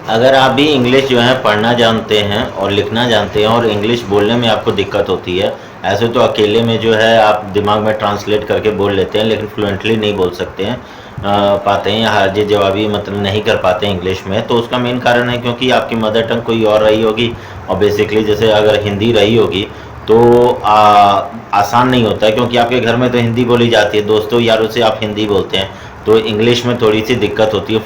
अगर आप भी इंग्लिश जो है पढ़ना जानते हैं और लिखना जानते हैं और इंग्लिश बोलने में आपको दिक्कत होती है, ऐसे तो अकेले में जो है आप दिमाग में ट्रांसलेट करके बोल लेते हैं लेकिन फ्लुएंटली नहीं बोल सकते हैं, पाते हैं या हाजिर जवाबी मतलब नहीं कर पाते हैं इंग्लिश में। तो उसका मेन कारण है क्योंकि आपकी मदर टंग कोई और रही होगी और बेसिकली जैसे अगर हिंदी रही होगी तो आसान नहीं होता है क्योंकि आपके घर में तो हिंदी बोली जाती है, दोस्तों यारों से आप हिंदी बोलते हैं, तो इंग्लिश में थोड़ी सी दिक्कत होती है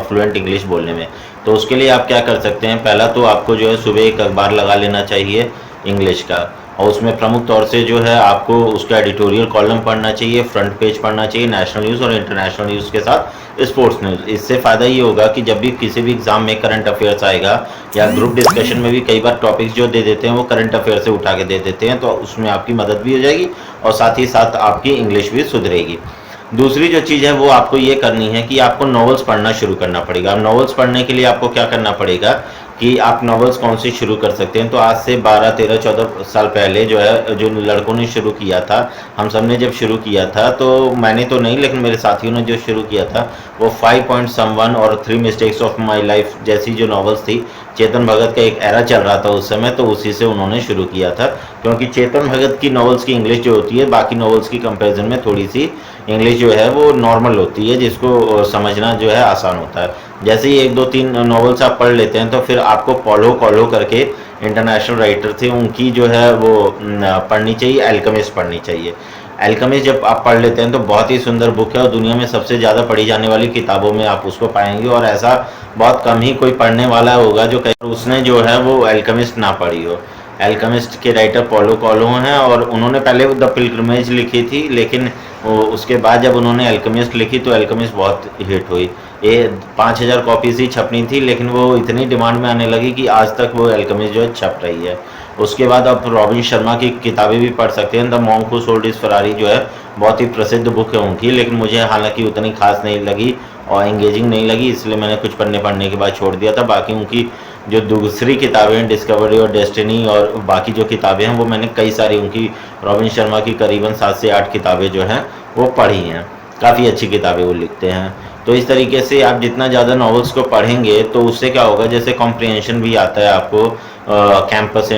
फ्लुएंट इंग्लिश बोलने में। तो उसके लिए आप क्या कर सकते हैं, पहला तो आपको जो है सुबह एक अखबार लगा लेना चाहिए इंग्लिश का, और उसमें प्रमुख तौर से जो है आपको उसका एडिटोरियल कॉलम पढ़ना चाहिए, फ्रंट पेज पढ़ना चाहिए, नेशनल न्यूज़ और इंटरनेशनल न्यूज़ के साथ स्पोर्ट्स न्यूज़। इससे फ़ायदा ये होगा कि जब भी किसी भी एग्जाम में करंट अफेयर्स आएगा या ग्रुप डिस्कशन में भी कई बार टॉपिक्स जो दे देते हैं वो करंट अफेयर से उठा के दे देते हैं, तो उसमें आपकी मदद भी हो जाएगी और साथ ही साथ आपकी इंग्लिश भी सुधरेगी। दूसरी जो चीज़ है वो आपको ये करनी है कि आपको नॉवेल्स पढ़ना शुरू करना पड़ेगा। अब नॉवेल्स पढ़ने के लिए आपको क्या करना पड़ेगा कि आप नॉवेल्स कौन सी शुरू कर सकते हैं। तो आज से 12, 13, 14 साल पहले जो है जो लड़कों ने शुरू किया था, हम सब ने जब शुरू किया था, तो मैंने तो नहीं लेकिन मेरे साथियों ने जो शुरू किया था वो 5 पॉइंट समवन और 3 मिस्टेक्स ऑफ माई लाइफ जैसी जो नॉवेल्स थी, चेतन भगत का एक एरा चल रहा था उस समय, तो उसी से उन्होंने शुरू किया था। क्योंकि चेतन भगत की नॉवेल्स की इंग्लिश जो होती है बाकी नॉवेल्स की कंपैरिजन में थोड़ी सी इंग्लिश जो है वो नॉर्मल होती है, जिसको समझना जो है आसान होता है। जैसे ही 1, 2, 3 नॉवेल्स आप पढ़ लेते हैं तो फिर आपको पॉलो कॉलो करके इंटरनेशनल राइटर थे उनकी जो है वो पढ़नी चाहिए, एल्केमिस्ट पढ़नी चाहिए। एल्केमिस्ट जब आप पढ़ लेते हैं तो बहुत ही सुंदर बुक है और दुनिया में सबसे ज़्यादा पढ़ी जाने वाली किताबों में आप उसको पाएंगे, और ऐसा बहुत कम ही कोई पढ़ने वाला होगा जो कहीं उसने जो है वो एल्केमिस्ट ना पढ़ी हो। एल्केमिस्ट के राइटर पॉलो कॉलो हैं और उन्होंने पहले द पिलग्रिमेज लिखी थी, लेकिन उसके बाद जब उन्होंने एल्केमिस्ट लिखी तो एल्केमिस्ट बहुत हिट हुई। ये 5,000 कॉपीज ही छपनी थी लेकिन वो इतनी डिमांड में आने लगी कि आज तक वो एल्केमिस्ट जो है छप रही है। उसके बाद आप रॉबिन शर्मा की किताबें भी पढ़ सकते हैं। The monk who sold his Ferrari जो है बहुत ही प्रसिद्ध बुक है उनकी, लेकिन मुझे हालांकि उतनी खास नहीं लगी और एंगेजिंग नहीं लगी, इसलिए मैंने कुछ पढ़ने के बाद छोड़ दिया था। बाकी उनकी जो दूसरी किताबें हैं, डिस्कवरी और डेस्टिनी और बाकी जो किताबें हैं वो मैंने कई सारी उनकी रॉबिन शर्मा की करीबन 7 से 8 किताबें जो हैं वो पढ़ी हैं। काफ़ी अच्छी किताबें वो लिखते हैं। तो इस तरीके से आप जितना ज़्यादा नॉवेल्स को पढ़ेंगे तो उससे क्या होगा, जैसे कॉम्प्रिहेंशन भी आता है आपको कैंपस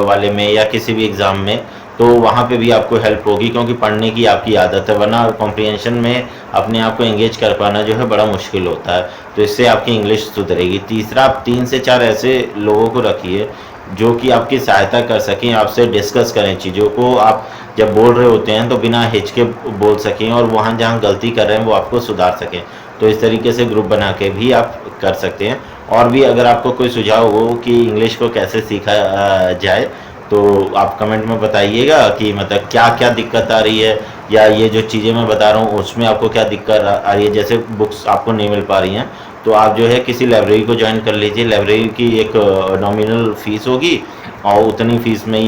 वाले में या किसी भी एग्ज़ाम में, तो वहाँ पे भी आपको हेल्प होगी क्योंकि पढ़ने की आपकी आदत है, वरना कॉम्प्रिहेंशन में अपने आप को एंगेज कर पाना जो है बड़ा मुश्किल होता है। तो इससे आपकी इंग्लिश सुधरेगी। तीसरा, आप 3 से 4 ऐसे लोगों को रखिए जो कि आपकी सहायता कर सकें, आपसे डिस्कस करें चीज़ों को। आप जब बोल रहे होते हैं तो बिना हिचके बोल सकें और वहाँ जहाँ गलती कर रहे हैं वो आपको सुधार सकें। तो इस तरीके से ग्रुप बना के भी आप कर सकते हैं। और भी अगर आपको कोई सुझाव हो कि इंग्लिश को कैसे सीखा जाए तो आप कमेंट में बताइएगा कि मतलब क्या क्या दिक्कत आ रही है, या ये जो चीज़ें मैं बता रहा हूँ उसमें आपको क्या दिक्कत आ रही है। जैसे बुक्स आपको नहीं मिल पा रही हैं तो आप जो है किसी लाइब्रेरी को ज्वाइन कर लीजिए। लाइब्रेरी की एक नॉमिनल फ़ीस होगी और उतनी फ़ीस में